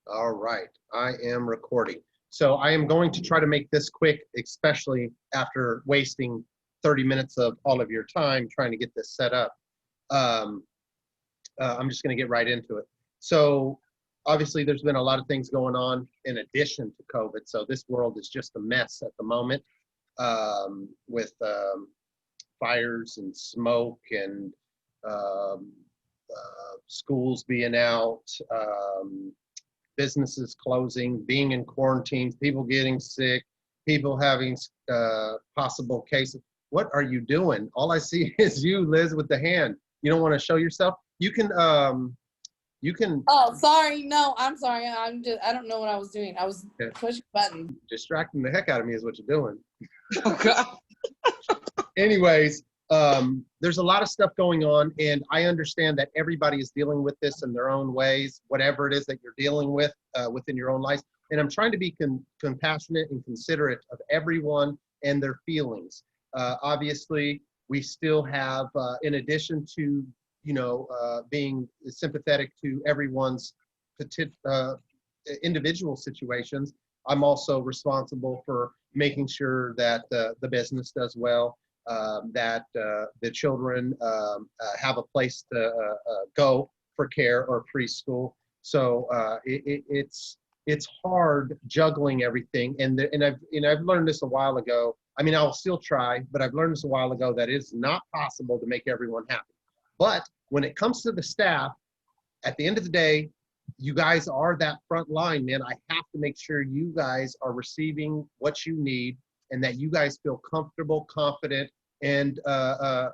All right, I am recording. So I am going to try to make this quick, especially after wasting 30 minutes of all of your time trying to get this set up. Um, I'm just going to get right into it. So obviously there's been a lot of things going on in addition to COVID. So this world is just a mess at the moment, with fires and smoke and um, schools being out, businesses closing, being in quarantine, people getting sick, people having possible cases. What are you doing? All I see is you, Liz, with the hand. You don't want to show yourself? You can Oh, sorry. No, I'm sorry. I don't know what I was doing. I was uh, pushing a button. distracting the heck out of me is what you're doing. Oh, God. Anyways, there's a lot of stuff going on, and I understand that everybody is dealing with this in their own ways, whatever it is that you're dealing with within your own lives. And I'm trying to be compassionate and considerate of everyone and their feelings. Obviously, we still have, in addition to, being sympathetic to everyone's individual situations, I'm also responsible for making sure that the business does well, that the children have a place to go for care or preschool. So it's hard juggling everything, and I've learned this a while ago. I mean, I'll still try, but I've learned this a while ago that it's not possible to make everyone happy. But when it comes to the staff, at the end of the day, you guys are that front line, man. I have to make sure you guys are receiving what you need and that you guys feel comfortable, confident, and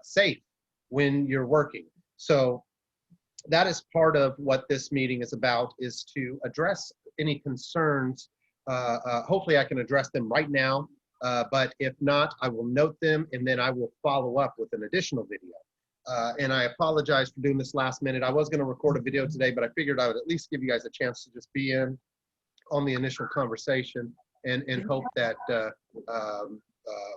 safe when you're working. So that is part of what this meeting is about, is to address any concerns. Hopefully I can address them right now, but if not, I will note them and then I will follow up with an additional video. And I apologize for doing this last minute. I was going to record a video today, but I figured I would at least give you guys a chance to just be in on the initial conversation and hope that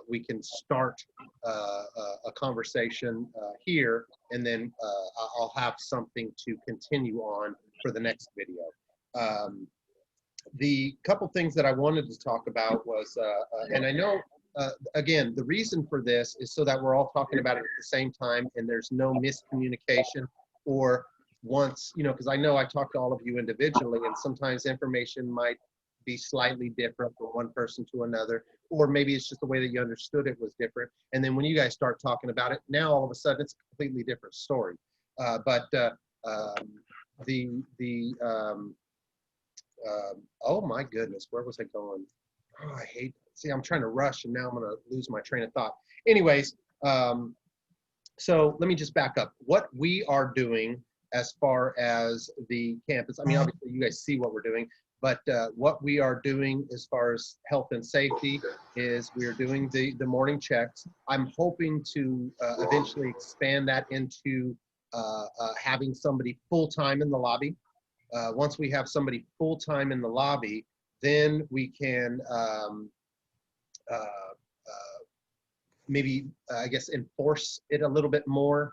we can start a conversation here, and then I'll have something to continue on for the next video. The couple things that I wanted to talk about was, and I know, again, the reason for this is so that we're all talking about it at the same time and there's no miscommunication, or once, because I know I talk to all of you individually and sometimes information might be slightly different from one person to another, or maybe it's just the way that you understood it was different. And then when you guys start talking about it, now all of a sudden it's a completely different story. Oh my goodness, where was I going? Oh, I hate, see, I'm trying to rush and now I'm gonna lose my train of thought. Anyways, so let me just back up. What we are doing as far as the campus, I mean, obviously you guys see what we're doing, but what we are doing as far as health and safety is we are doing the morning checks. I'm hoping to eventually expand that into having somebody full-time in the lobby. Once we have somebody full-time in the lobby, then we can maybe, I guess, enforce it a little bit more,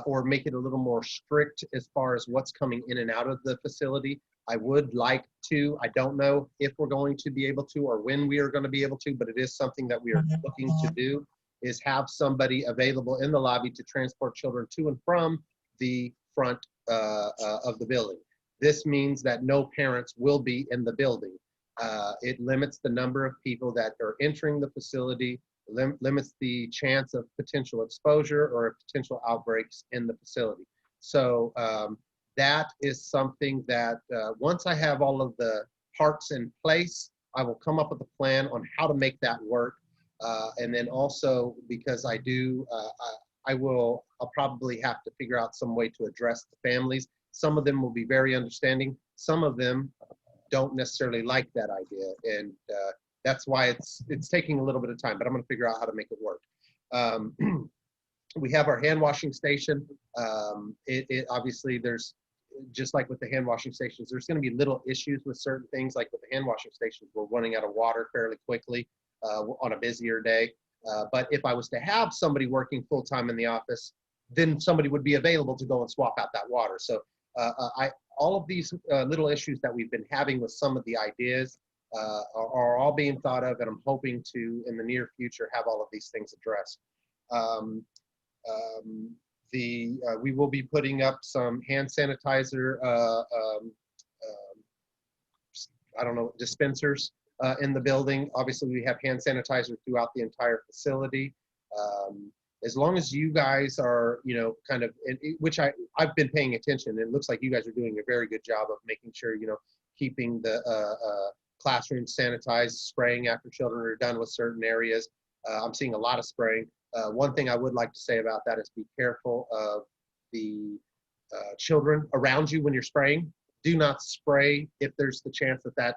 or make it a little more strict as far as what's coming in and out of the facility. I would like to, I don't know if we're going to be able to or when we are going to be able to, but it is something that we are looking to do, is have somebody available in the lobby to transport children to and from the front of the building. This means that no parents will be in the building. It limits the number of people that are entering the facility, limits the chance of potential exposure or potential outbreaks in the facility. So that is something that once I have all of the parts in place, I will come up with a plan on how to make that work. And then also, because I do, I'll probably have to figure out some way to address the families. Some of them will be very understanding. Some of them don't necessarily like that idea. And that's why it's taking a little bit of time, but I'm gonna figure out how to make it work. We have our hand washing station. It obviously, there's, just like with the hand washing stations, there's gonna be little issues with certain things. Like with the hand washing stations, we're running out of water fairly quickly on a busier day. But if I was to have somebody working full-time in the office, then somebody would be available to go and swap out that water. So all of these little issues that we've been having with some of the ideas are all being thought of, and I'm hoping to, in the near future, have all of these things addressed. Um, we will be putting up some hand sanitizer, I don't know, dispensers in the building. Obviously, we have hand sanitizer throughout the entire facility. As long as you guys are, you know, kind of, which I've been paying attention. It looks like you guys are doing a very good job of making sure, you know, keeping the classroom sanitized, spraying after children are done with certain areas. I'm seeing a lot of spraying. One thing I would like to say about that is be careful of the children around you when you're spraying. Do not spray if there's the chance that that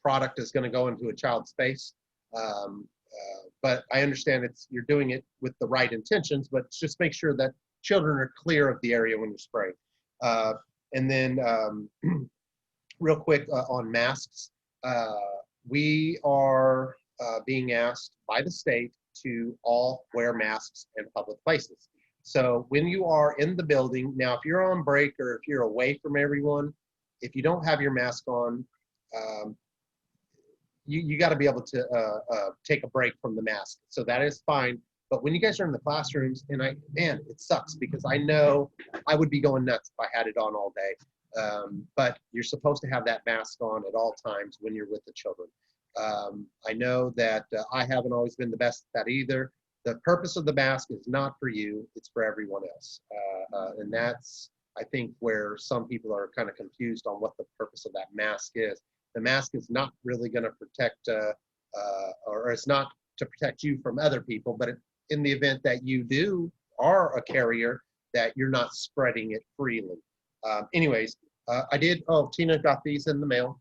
product is going to go into a child's face. But I understand you're doing it with the right intentions, but just make sure that children are clear of the area when you're spraying. And then real quick on masks, we are being asked by the state to all wear masks in public places. So when you are in the building, now if you're on break or if you're away from everyone, if you don't have your mask on, you got to be able to take a break from the mask. So that is fine. But when you guys are in the classrooms, and man, it sucks because I know I would be going nuts if I had it on all day. But you're supposed to have that mask on at all times when you're with the children. I know that I haven't always been the best at that either. The purpose of the mask is not for you, it's for everyone else. And that's, I think, where some people are kind of confused on what the purpose of that mask is. The mask is not really going to protect, or it's not to protect you from other people, but in the event that you are a carrier, that you're not spreading it freely. Anyways, Tina got these in the mail.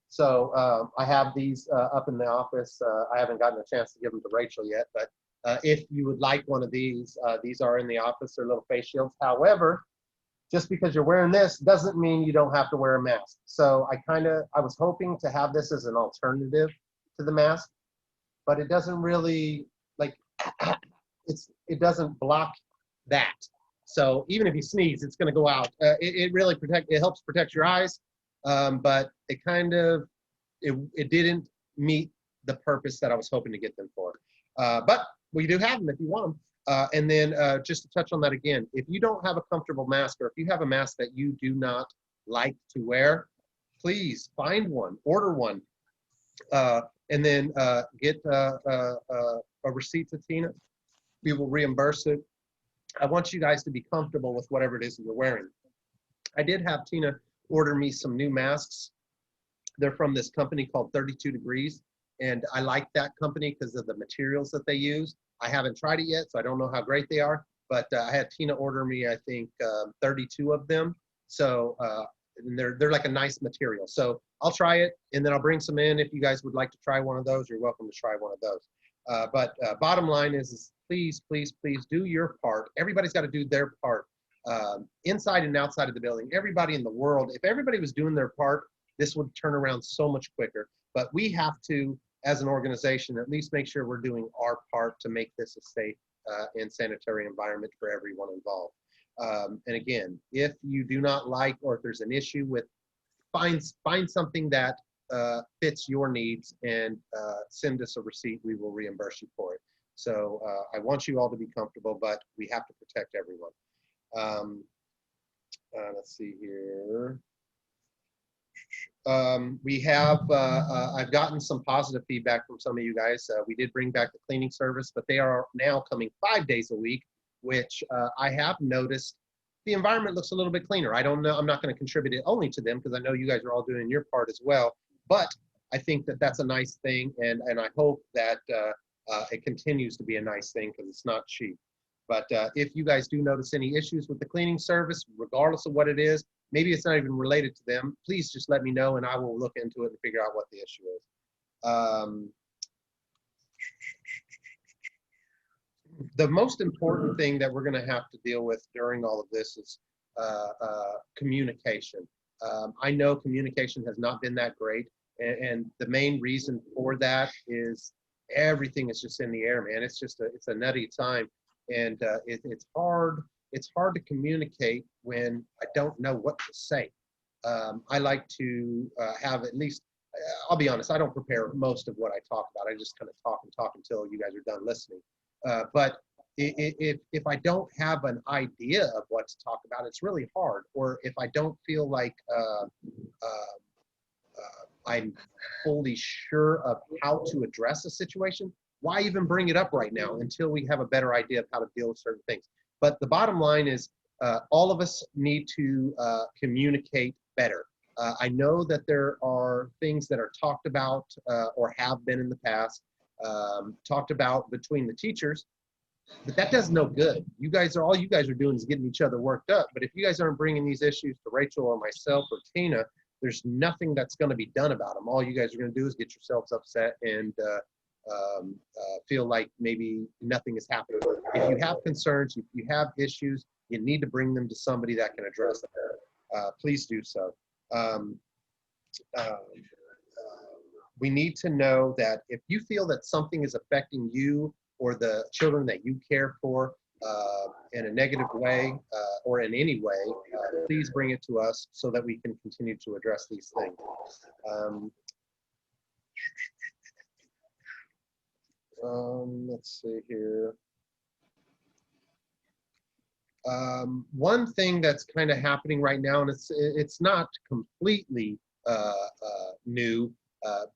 So I have these up in the office. I haven't gotten a chance to give them to Rachel yet, but if you would like one of these are in the office. They're little face shields. However, just because you're wearing this doesn't mean you don't have to wear a mask. So I was hoping to have this as an alternative to the mask, but it doesn't really, like, it doesn't block that. So even if you sneeze, it's going to go out. It really helps protect your eyes, but it didn't meet the purpose that I was hoping to get them for. But we do have them if you want them. And then just to touch on that again, if you don't have a comfortable mask, or if you have a mask that you do not like to wear, please find one, order one, and then get a receipt to Tina. We will reimburse it. I want you guys to be comfortable with whatever it is that you're wearing. I did have Tina order me some new masks. They're from this company called 32 Degrees. And I like that company because of the materials that they use. I haven't tried it yet, so I don't know how great they are. But I had Tina order me, I think, 32 of them. So and they're like a nice material. So I'll try it, and then I'll bring some in. If you guys would like to try one of those, you're welcome to try one of those. But bottom line is please, please, please do your part. Everybody's got to do their part, inside and outside of the building. Everybody in the world, if everybody was doing their part, this would turn around so much quicker. But we have to, as an organization, at least make sure we're doing our part to make this a safe and sanitary environment for everyone involved. And again, if you do not like, or if there's an issue with, find something that fits your needs and send us a receipt. We will reimburse you for it. So I want you all to be comfortable, but we have to protect everyone. Let's see here. I've gotten some positive feedback from some of you guys. We did bring back the cleaning service, but they are now coming 5 days a week, which I have noticed the environment looks a little bit cleaner. I don't know, I'm not going to contribute it only to them because I know you guys are all doing your part as well, but I think that that's a nice thing, and I hope that it continues to be a nice thing because it's not cheap. But if you guys do notice any issues with the cleaning service, regardless of what it is, maybe it's not even related to them, please just let me know and I will look into it and figure out what the issue is. The most important thing that we're going to have to deal with during all of this is communication. I know communication has not been that great, and the main reason for that is everything is just in the air, man. It's a nutty time, and it's hard it's hard to communicate when I don't know what to say. I like to have at least, I'll be honest, I don't prepare most of what I talk about. I just kind of talk and talk until you guys are done listening. But if I don't have an idea of what to talk about, it's really hard. Or if I don't feel like I'm fully sure of how to address a situation, why even bring it up right now until we have a better idea of how to deal with certain things? But the bottom line is all of us need to communicate better. I know that there are things that are talked about or have been in the past, talked about between the teachers, but that does no good. You guys are, all you guys are doing is getting each other worked up. But if you guys aren't bringing these issues to Rachel or myself or Tina, there's nothing that's going to be done about them. All you guys are going to do is get yourselves upset and feel like maybe nothing is happening. If you have concerns, if you have issues, you need to bring them to somebody that can address them. Please do so. We need to know that if you feel that something is affecting you or the children that you care for in a negative way or in any way, please bring it to us so that we can continue to address these things. Let's see here. One thing that's kind of happening right now, and it's not completely new,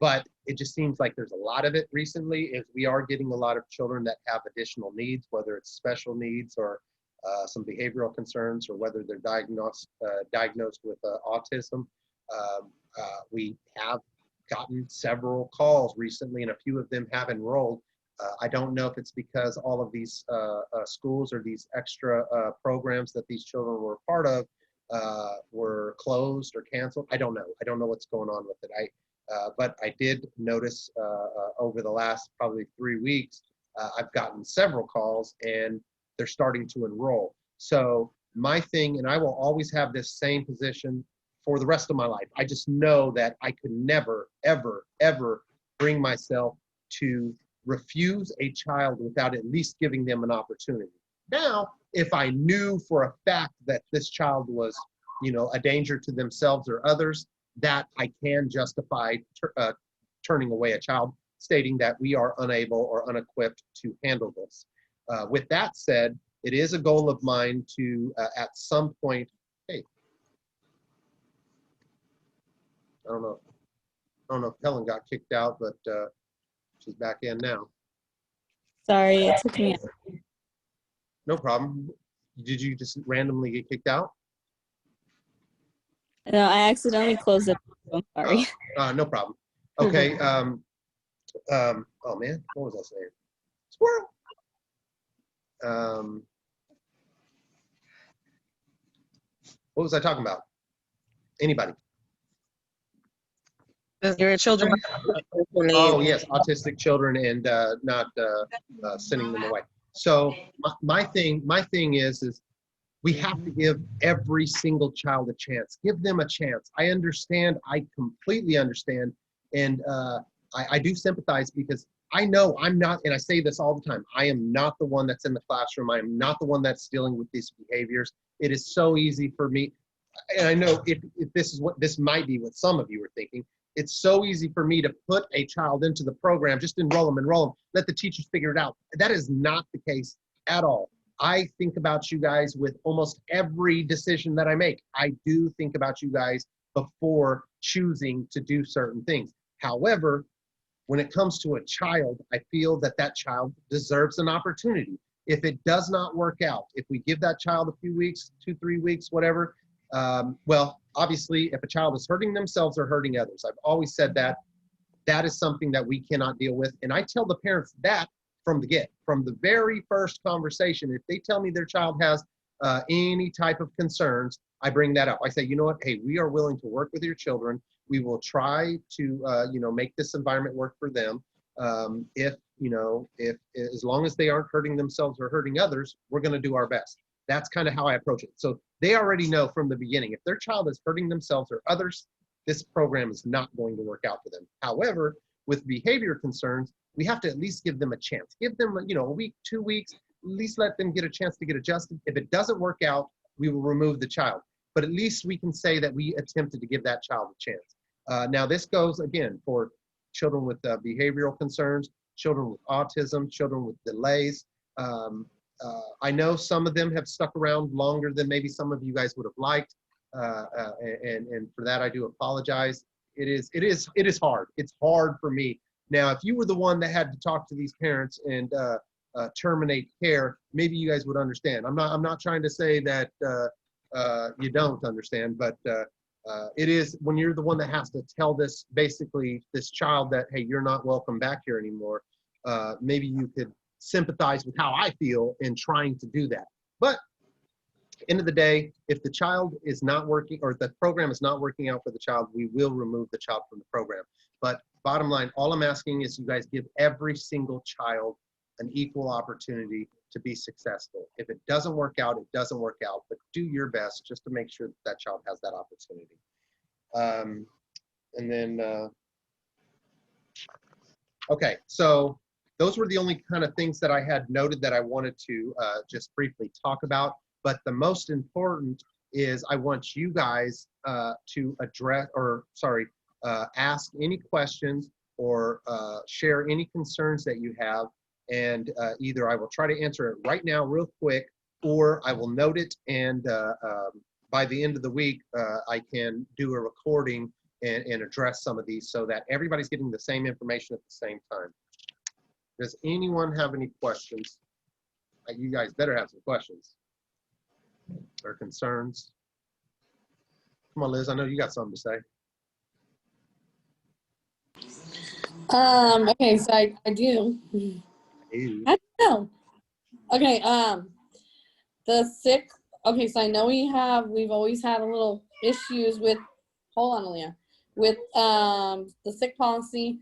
but it just seems like there's a lot of it recently, is we are getting a lot of children that have additional needs, whether it's special needs or some behavioral concerns, or whether they're diagnosed with autism. We have gotten several calls recently, and a few of them have enrolled. I don't know if it's because all of these schools or these extra programs that these children were a part of were closed or canceled. I don't know. I don't know what's going on with it. But I did notice over the last probably 3 weeks, I've gotten several calls and they're starting to enroll. So my thing, and I will always have this same position for the rest of my life. I just know that I could never, ever, ever bring myself to refuse a child without at least giving them an opportunity. Now, if I knew for a fact that this child was, a danger to themselves or others, that I can justify turning away a child, stating that we are unable or unequipped to handle this. With that said, it is a goal of mine to, at some point, hey, I don't know if Helen got kicked out, but she's back in now. Sorry, it took me. No problem. Did you just randomly get kicked out? No, I accidentally closed it. I'm sorry. No problem. Okay. Oh man, what was I saying? Squirrel. What was I talking about? Anybody? Your children. Oh yes, autistic children, and not sending them away. So my thing is we have to give every single child a chance. Give them a chance. I understand. I completely understand, and I do sympathize, because I know I'm not, and I say this all the time, I am not the one that's in the classroom. I am not the one that's dealing with these behaviors. It is so easy for me, and I know if this might be what some of you are thinking. It's so easy for me to put a child into the program, just enroll them, let the teachers figure it out. That is not the case at all. I think about you guys with almost every decision that I make. I do think about you guys before choosing to do certain things. However, when it comes to a child, I feel that that child deserves an opportunity. If it does not work out, if we give that child a few weeks, 2-3 weeks, whatever, well, obviously, if a child is hurting themselves or hurting others, I've always said that that is something that we cannot deal with. And I tell the parents that from the very first conversation. If they tell me their child has any type of concerns, I bring that up. I say, you know what, hey, we are willing to work with your children. We will try to, make this environment work for them. If as long as they aren't hurting themselves or hurting others, we're going to do our best. That's kind of how I approach it. So they already know from the beginning, if their child is hurting themselves or others, this program is not going to work out for them. However, with behavior concerns, we have to at least give them a chance. Give them, a week, 2 weeks. least let them get a chance to get adjusted. If it doesn't work out, we will remove the child. But at least we can say that we attempted to give that child a chance. Now, this goes, again, for children with behavioral concerns, children with autism, children with delays. I know some of them have stuck around longer than maybe some of you guys would have liked. And for that, I do apologize. It is hard. It's hard for me. Now, if you were the one that had to talk to these parents and terminate care, maybe you guys would understand. I'm not trying to say that you don't understand, but it is when you're the one that has to tell this child that, hey, you're not welcome back here anymore. Maybe you could sympathize with how I feel in trying to do that. But end of the day, if the child is not working or the program is not working out for the child, we will remove the child from the program. But bottom line, all I'm asking is you guys give every single child an equal opportunity to be successful. If it doesn't work out, it doesn't work out, but do your best just to make sure that that child has that opportunity. Okay, so those were the only kind of things that I had noted that I wanted to just briefly talk about. But the most important is I want you guys to ask any questions or share any concerns that you have. And either I will try to answer it right now real quick, or I will note it, and by the end of the week, I can do a recording and address some of these so that everybody's getting the same information at the same time. Does anyone have any questions? You guys better have some questions or concerns. Come on, Liz, I know you got something to say. Okay, so I do. Ew. I don't know. Okay, the sick, okay, so I know we've always had a little issues with, hold on, Aaliyah, with the sick policy,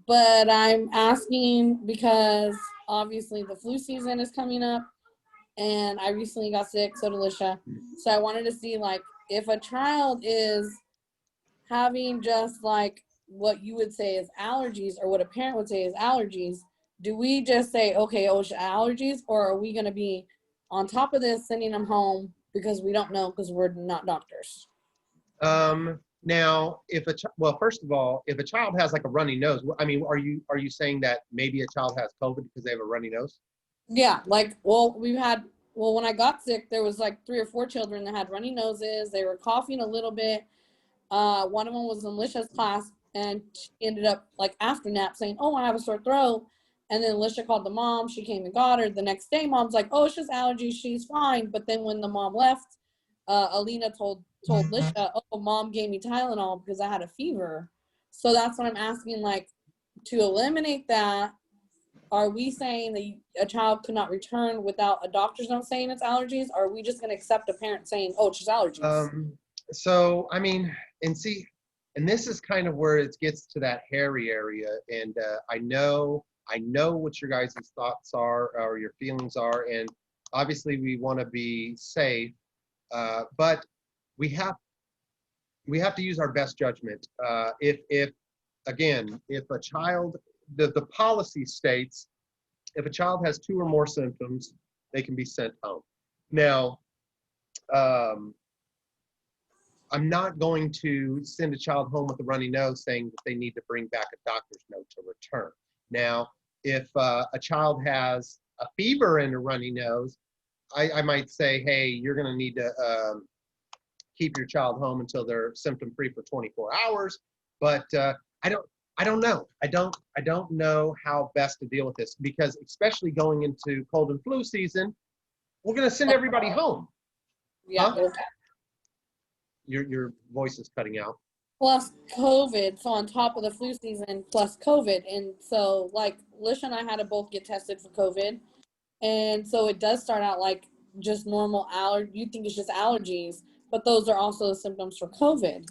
but I'm asking because obviously the flu season is coming up and I recently got sick, so did Alicia. So I wanted to see, like, if a child is having just like what you would say is allergies or what a parent would say is allergies, do we just say, okay, OSHA allergies, or are we going to be on top of this sending them home because we don't know because we're not doctors? Now, well, first of all, if a child has like a runny nose, I mean, are you saying that maybe a child has COVID because they have a runny nose? Yeah, like, well, when I got sick, there was like 3 or 4 children that had runny noses. They were coughing a little bit. One of them was in Alicia's class, and she ended up, like, after nap saying, oh, I have a sore throat. And then Alicia called the mom. She came and got her. The next day, mom's like, oh, it's just allergies. She's fine. But then when the mom left, Alina told Alicia, oh, mom gave me Tylenol because I had a fever. So that's what I'm asking, like, to eliminate that, are we saying that a child could not return without a doctor's note saying it's allergies? Or are we just going to accept a parent saying, oh, it's just allergies? So, I mean, and this is kind of where it gets to that hairy area. And I know what your guys' thoughts are or your feelings are. And obviously we want to be safe, but we have to use our best judgment. If a child, the policy states, if a child has 2 or more symptoms, they can be sent home. Now, I'm not going to send a child home with a runny nose saying that they need to bring back a doctor's note to return. Now, if a child has a fever and a runny nose, I might say, hey, you're going to need to keep your child home until they're symptom-free for 24 hours. But I don't know. I don't know how best to deal with this, because especially going into cold and flu season, we're going to send everybody home. Yeah. Huh? Your voice is cutting out. Plus COVID, so on top of the flu season, plus COVID. And so, like, Lisha and I had to both get tested for COVID. And so it does start out like just normal you think it's just allergies, but those are also the symptoms for COVID.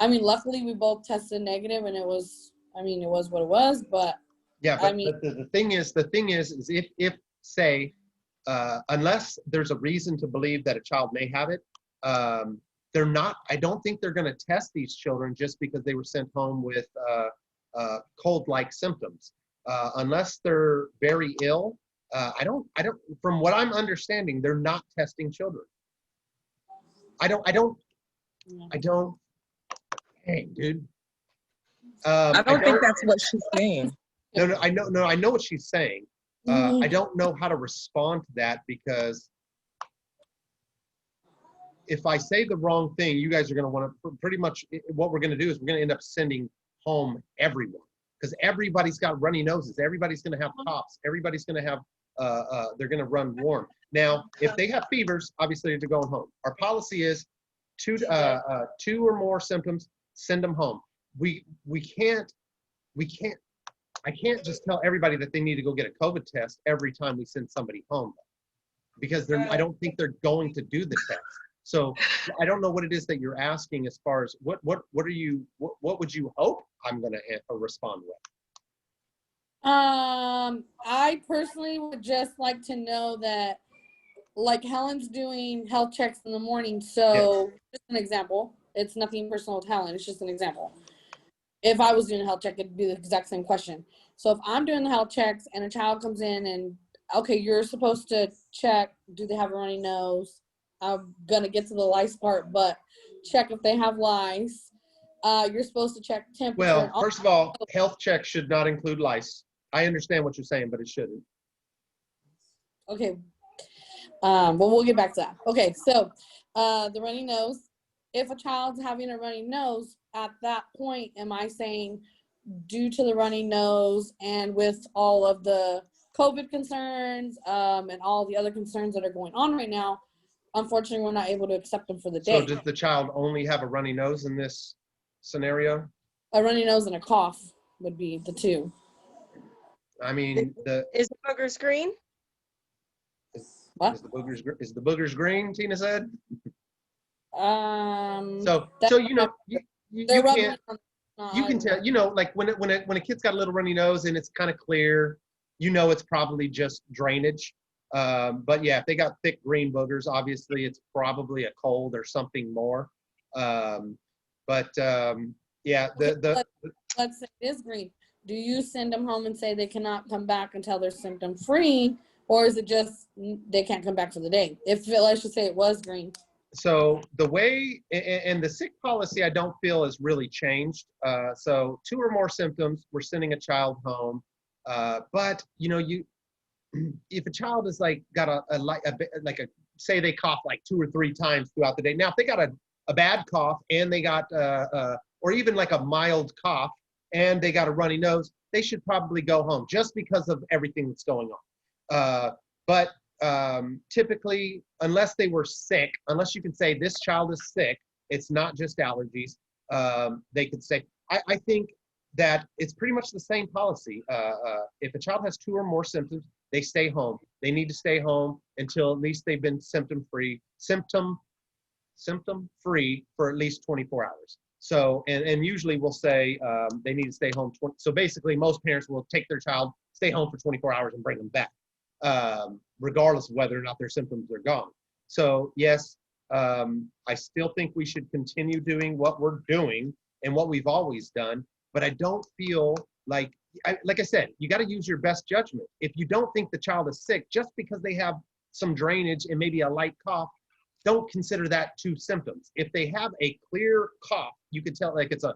I mean, luckily we both tested negative, and it was what it was, but yeah, but I mean, the thing is if say, unless there's a reason to believe that a child may have it, I don't think they're going to test these children just because they were sent home with cold-like symptoms. Unless they're very ill, from what I'm understanding, they're not testing children. I don't, hey, dude. I don't think that's what she's saying. No, I know what she's saying. Mhm. I don't know how to respond to that because if I say the wrong thing, you guys are going to want to pretty much what we're going to do is we're going to end up sending home everyone because everybody's got runny noses. Everybody's going to have coughs. Everybody's going to have, they're going to run warm. Now, if they have fevers, obviously they're going home. Our policy is two or more symptoms, send them home. I can't just tell everybody that they need to go get a COVID test every time we send somebody home because I don't think they're going to do the test. So I don't know what it is that you're asking as far as what would you hope I'm going to respond with? I personally would just like to know that, like Helen's doing health checks in the morning. So just an example, it's nothing personal with Helen. It's just an example. If I was doing a health check, it'd be the exact same question. So if I'm doing the health checks and a child comes in and, okay, you're supposed to check, do they have a runny nose? I'm going to get to the lice part, but check if they have lice. You're supposed to check temperature. Well, first of all, health checks should not include lice. I understand what you're saying, but it shouldn't. Okay. But we'll get back to that. Okay, so the runny nose. If a child's having a runny nose, at that point, am I saying due to the runny nose and with all of the COVID concerns and all the other concerns that are going on right now, unfortunately, we're not able to accept them for the day. So does the child only have a runny nose in this scenario? A runny nose and a cough would be the two. I mean, Is the boogers green? What? Is the boogers green? Tina said. So you know, you can tell, you know, like when a kid's got a little runny nose and it's kind of clear, you know, it's probably just drainage. But yeah, if they got thick green boogers, obviously it's probably a cold or something more. Yeah, let's say it is green. Do you send them home and say they cannot come back until they're symptom free, or is it just they can't come back for the day? If let's just say it was green. So the way, and the sick policy, I don't feel has really changed. So 2 or more symptoms, we're sending a child home. But you know, if a child is like got say they cough like 2 or 3 times throughout the day. Now, if they got a bad cough and they got, or even like a mild cough and they got a runny nose, they should probably go home just because of everything that's going on. But typically, unless they were sick, unless you can say this child is sick, it's not just allergies, they could say, I think that it's pretty much the same policy. If a child has 2 or more symptoms, they stay home. They need to stay home until at least they've been symptom free for at least 24 hours. So, and usually we'll say they need to stay home. So basically most parents will take their child, stay home for 24 hours and bring them back, regardless of whether or not their symptoms are gone. So yes, I still think we should continue doing what we're doing and what we've always done, but I don't feel like I said, you got to use your best judgment. If you don't think the child is sick, just because they have some drainage and maybe a light cough, don't consider that 2 symptoms. If they have a clear cough, you can tell like it's a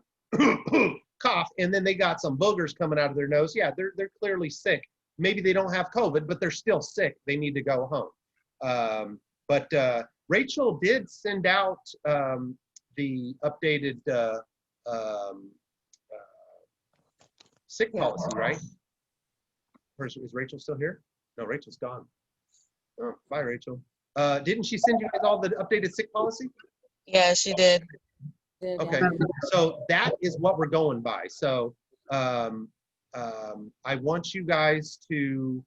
cough, and then they got some boogers coming out of their nose. Yeah, they're clearly sick. Maybe they don't have COVID, but they're still sick. They need to go home. But Rachel did send out the updated sick policy, right? Is Rachel still here? No, Rachel's gone. Oh, bye, Rachel. Didn't she send you guys all the updated sick policy? Yeah, she did. Okay, so that is what we're going by. So I want you guys to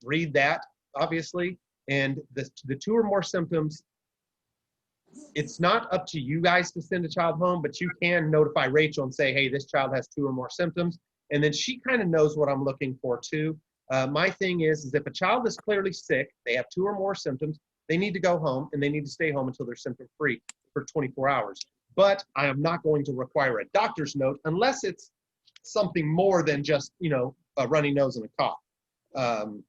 read that, obviously, and the 2 or more symptoms. It's not up to you guys to send a child home, but you can notify Rachel and say, hey, this child has 2 or more symptoms. And then she kind of knows what I'm looking for too. My thing is if a child is clearly sick, they have 2 or more symptoms, they need to go home and they need to stay home until they're symptom free for 24 hours. But I am not going to require a doctor's note unless it's something more than just, you know, a runny nose and a cough. Um,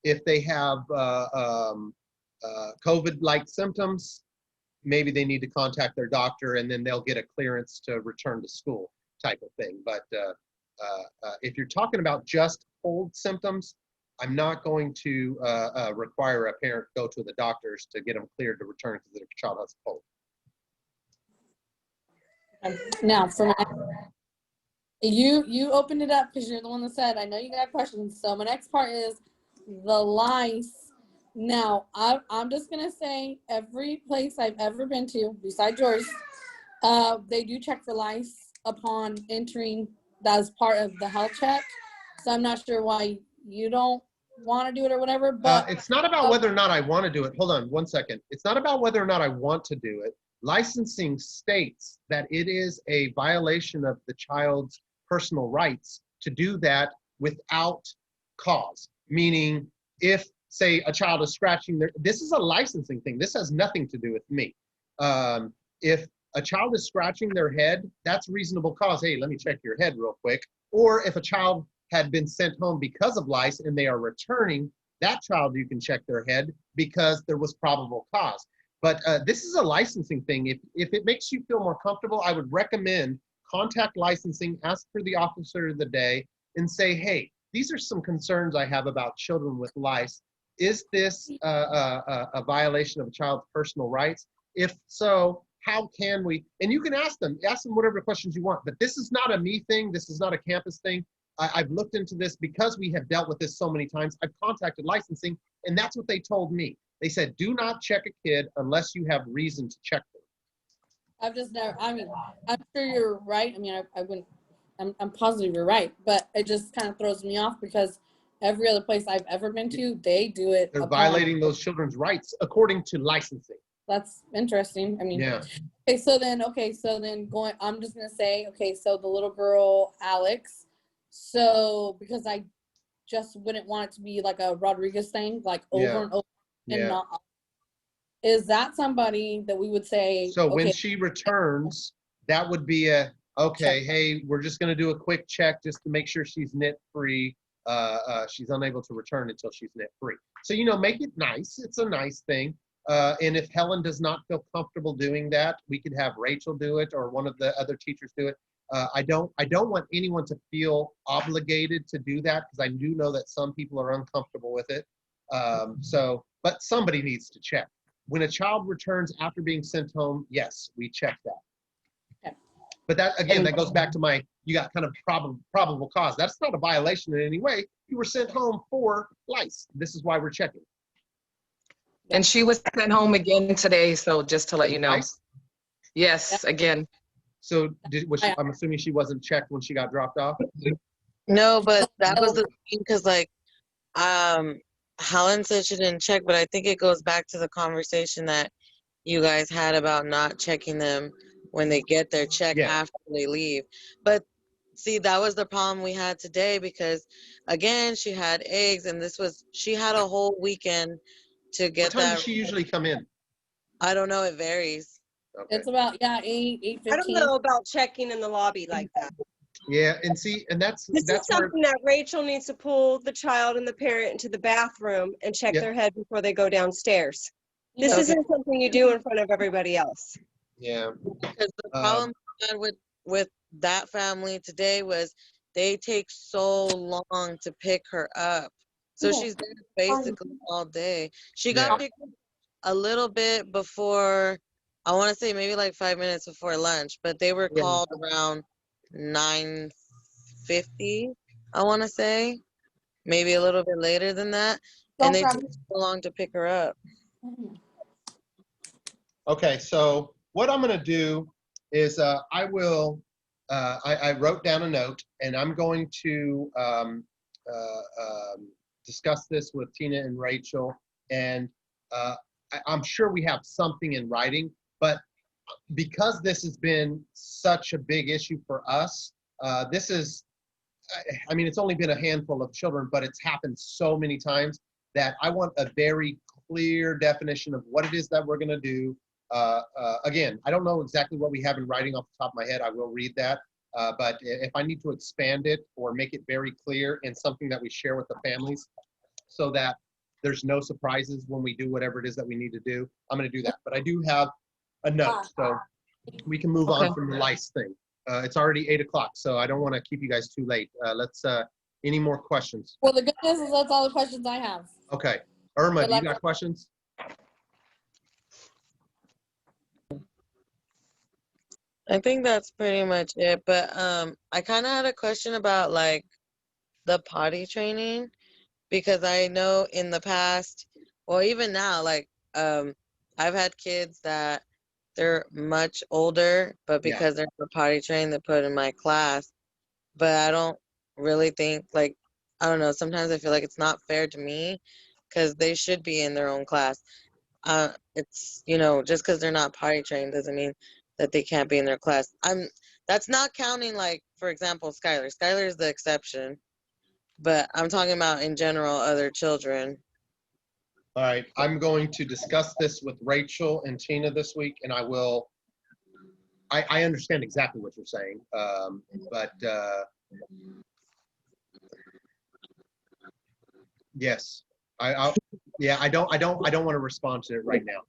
if they have COVID-like symptoms, maybe they need to contact their doctor and then they'll get a clearance to return to school type of thing. But if you're talking about just cold symptoms, I'm not going to require a parent to go to the doctors to get them cleared to return because their child has a cold. Now, for my, you opened it up because you're the one that said, I know you got questions. So my next part is the lice. Now, I'm just going to say every place I've ever been to, besides yours, they do check for lice upon entering as part of the health check. So I'm not sure why you don't want to do it or whatever, but It's not about whether or not I want to do it. Hold on one second. It's not about whether or not I want to do it. Licensing states that it is a violation of the child's personal rights to do that without cause. Meaning, if, say, a child is scratching their, this is a licensing thing. This has nothing to do with me. If a child is scratching their head, that's reasonable cause. Hey, let me check your head real quick. Or if a child had been sent home because of lice and they are returning, that child you can check their head because there was probable cause. But this is a licensing thing. If it makes you feel more comfortable, I would recommend contact licensing, ask for the officer of the day, and say, hey, these are some concerns I have about children with lice. Is this a violation of a child's personal rights? If so, how can we? And you can ask them whatever questions you want. But this is not a me thing. This is not a campus thing. I've looked into this because we have dealt with this so many times. I've contacted licensing, and that's what they told me. They said, do not check a kid unless you have reason to check them. I've just never, I mean, I'm sure you're right. I mean, I wouldn't, I'm positive you're right, but it just kind of throws me off because every other place I've ever been to, they do it. They're upon, violating those children's rights according to licensing. That's interesting. I mean, Yeah. okay, so then going, I'm just going to say, okay, so the little girl, Alex, so because I just wouldn't want it to be like a Rodriguez thing, like over Yeah. and over and Yeah. not. Is that somebody that we would say? So when okay, she returns, that would be a, okay, hey, we're just gonna do a quick check just to make sure she's knit free. She's unable to return until she's knit free. So, make it nice. It's a nice thing. And if Helen does not feel comfortable doing that, we could have Rachel do it or one of the other teachers do it. I don't want anyone to feel obligated to do that because I do know that some people are uncomfortable with it. But somebody needs to check. When a child returns after being sent home, yes, we check that. Okay. But that, again, that goes back to you got kind of probable cause. That's not a violation in any way. You were sent home for lice. This is why we're checking. And she was sent home again today, so just to let you know. Lice? Yes, again. So I'm assuming she wasn't checked when she got dropped off? No, but that was the thing because, Helen said she didn't check, but I think it goes back to the conversation that you guys had about not checking them when they get their check after they leave. But see, that was the problem we had today because, again, she had eggs, and she had a whole weekend to get that. What time does she usually come in? I don't know. It varies. Okay. It's about 8:15. I don't know about checking in the lobby like that. Yeah, and see, and that's This is something that Rachel needs to pull the child and the parent into the bathroom and check their head before they go downstairs. This isn't something you do in front of everybody else. Yeah. Because the problem we had with that family today was they take so long to pick her up. So she's there basically all day. She got picked up a little bit before, I want to say maybe like 5 minutes before lunch, but they were called around 9:50, I want to say. Maybe a little bit later than that. And they took so long to pick her up. Okay, so what I'm going to do is I wrote down a note, and I'm going to discuss this with Tina and Rachel, and I'm sure we have something in writing, but because this has been such a big issue for us, it's only been a handful of children, but it's happened so many times that I want a very clear definition of what it is that we're going to do. Again, I don't know exactly what we have in writing off the top of my head. I will read that. But if I need to expand it or make it very clear and something that we share with the families so that there's no surprises when we do whatever it is that we need to do, I'm going to do that. But I do have a note, so we can move Okay. on from the lice thing. It's already 8 o'clock, so I don't want to keep you guys too late. Any more questions? Well, the good news is that's all the questions I have. Okay. Irma, Good do you luck. got questions? I think that's pretty much it. But I kind of had a question about like the potty training because I know in the past, or even now, like I've had kids that they're much older, but Yeah. because they're not potty trained, they put in my class. But I don't really think like I don't know. Sometimes I feel like it's not fair to me because they should be in their own class. It's just because they're not potty trained doesn't mean that they can't be in their class. That's not counting like for example Skylar. Skylar is the exception, but I'm talking about in general other children. All right. I'm going to discuss this with Rachel and Tina this week, and I understand exactly what you're saying, but yes, I don't want to respond to it right now,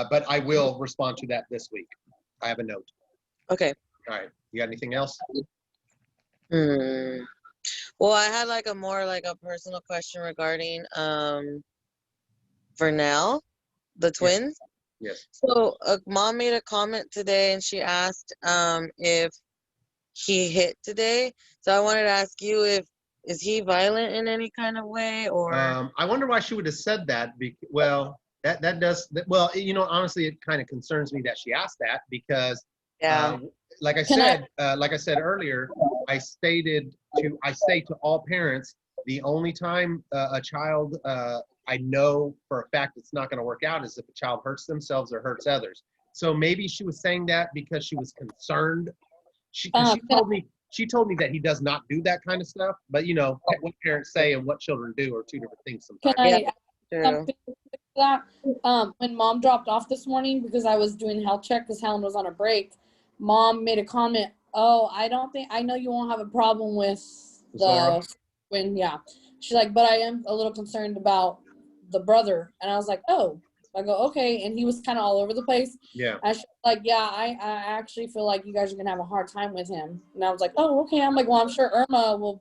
but I will respond to that this week. I have a note. Okay. All right. You got anything else? Well, I had like a more like a personal question regarding Vernell, the twins. Yes. So mom made a comment today and she asked if he hit today. So I wanted to ask you is he violent in any kind of way or I wonder why she would have said that. Well, that does. Well, honestly, it kind of concerns me that she asked that because, yeah. like I said earlier, I say to all parents, the only time a child I know for a fact it's not going to work out is if a child hurts themselves or hurts others. So maybe she was saying that because she was concerned. She told me that he does not do that kind of stuff. But what parents say and what children do are two different things Can sometimes. I add something to that? When mom dropped off this morning because I was doing health check because Helen was on a break, mom made a comment. Oh, I know you won't have a problem with Zara? yeah. She's like, but I am a little concerned about the brother. And I was like, oh. I go, okay. And he was kind of all over the place. Yeah. And she's like, yeah, I actually feel like you guys are going to have a hard time with him. And I was like, oh, okay. I'm like, well, I'm sure Irma will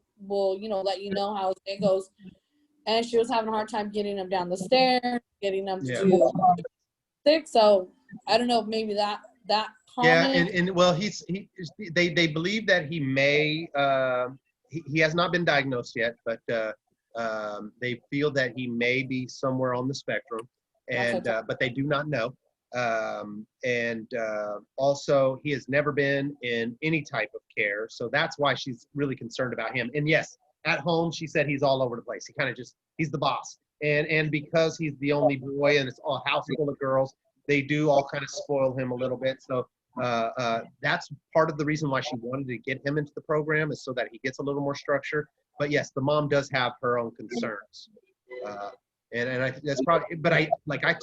let you know how his day goes. And she was having a hard time getting him down the stairs, getting him to do sick. So I don't know if maybe that comment. Yeah, and well, they believe that he may he has not been diagnosed yet, but they feel that he may be somewhere on the spectrum, and but they do not know. And also, he has never been in any type of care, so that's why she's really concerned about him. And yes, at home, she said he's all over the place. He kind of he's the boss, and because he's the only boy and it's a house full of girls, they do all kind of spoil him a little bit. So that's part of the reason why she wanted to get him into the program is so that he gets a little more structure. But yes, the mom does have her own concerns. That's probably, but I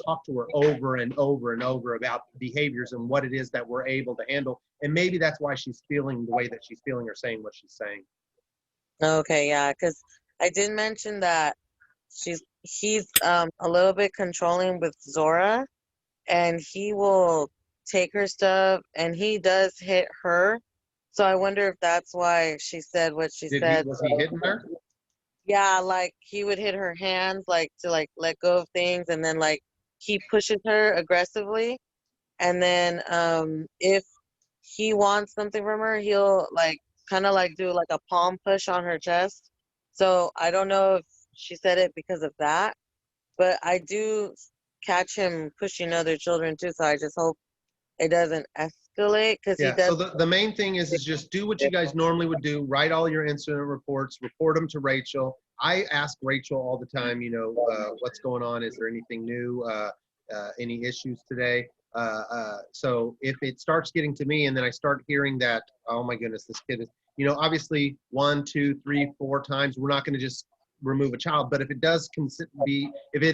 talked to her over and over and over about behaviors and what it is that we're able to handle. And maybe that's why she's feeling the way that she's feeling or saying what she's saying. Okay, yeah, because I did mention that he's a little bit controlling with Zora, and he will take her stuff, and he does hit her. So I wonder if that's why she said what she said. Was he hitting her? Yeah, like he would hit her hands, like to like let go of things, and then like he pushes her aggressively, and then if he wants something from her, he'll like kind of like do like a palm push on her chest. So I don't know if she said it because of that, but I do catch him pushing other children too. So I just hope it doesn't escalate because he does. So the main thing is just do what you guys normally would do. Write all your incident reports, report them to Rachel. I ask Rachel all the time, what's going on? Is there anything new? Any issues today? So if it starts getting to me and then I start hearing that, oh my goodness, this kid is, obviously 1, 2, 3, 4 times, we're not going to just remove a child. But if it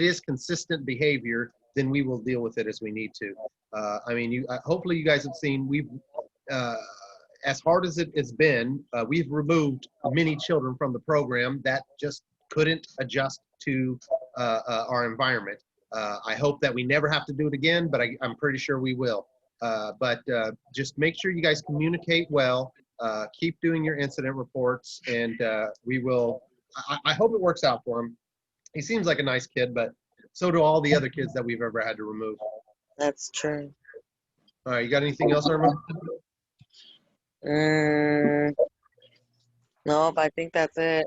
is consistent behavior, then we will deal with it as we need to. Hopefully you guys have seen, we've as hard as it has been, we've removed many children from the program that just couldn't adjust to our environment. I hope that we never have to do it again, but I'm pretty sure we will. But just make sure you guys communicate well. Keep doing your incident reports, and we will. I hope it works out for him. He seems like a nice kid, but so do all the other kids that we've ever had to remove. That's true. All right, you got anything else, Irma? Nope, I think that's it.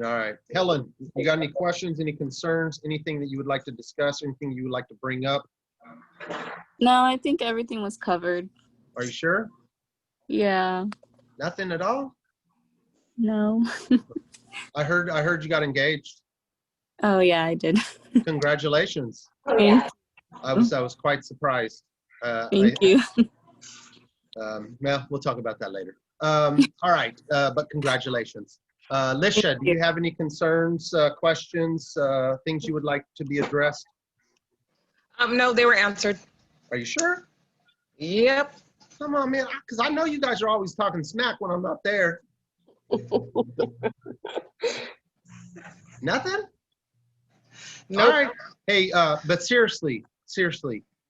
All right, Helen, you got any questions, any concerns, anything that you would like to discuss, anything you would like to bring up? No, I think everything was covered. Are you sure? Yeah. Nothing at all? No. I heard you got engaged. Oh yeah, I did. Congratulations. Thank, I was quite surprised. thank you. Well, we'll talk about that later. All right, but congratulations. Lisha, do you have any concerns, questions, things you would like to be addressed? No, they were answered. Are you sure? Yep. Come on, man, because I know you guys are always talking smack when I'm not there. Nothing? Nope. All right. Hey, but seriously,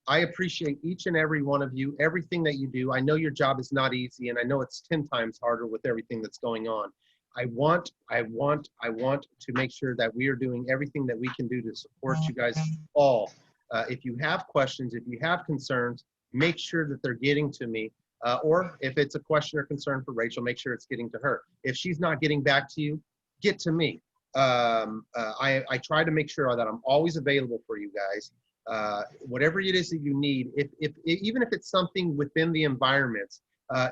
I appreciate each and every one of you, everything that you do. I know your job is not easy, and I know it's 10 times harder with everything that's going on. I want to make sure that we are doing everything that we can do to support you guys all. If you have questions, if you have concerns, make sure that they're getting to me. Or if it's a question or concern for Rachel, make sure it's getting to her. If she's not getting back to you, get to me. I try to make sure that I'm always available for you guys. Whatever it is that you need, even if it's something within the environments,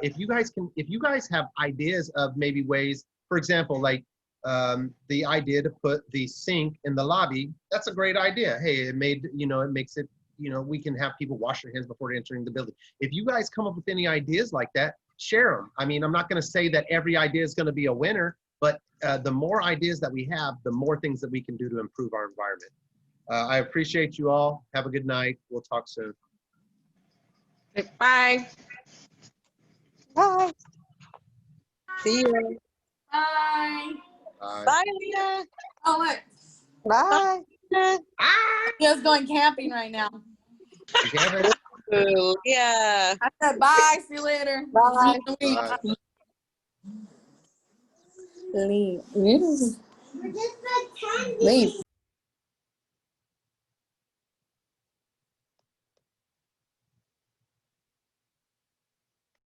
if you guys have ideas of maybe ways, for example, like the idea to put the sink in the lobby, that's a great idea. Hey, it makes it, we can have people wash their hands before entering the building. If you guys come up with any ideas like that, share them. I mean, I'm not going to say that every idea is going to be a winner, but the more ideas that we have, the more things that we can do to improve our environment. I appreciate you all. Have a good night. We'll talk soon. Bye. Bye. See you. Bye. Bye. Bye, Leah. Oh, look. Bye. Leah's going camping right now. You have it? Yeah. I said bye. See you later. Bye. Bye. Leave. Leave.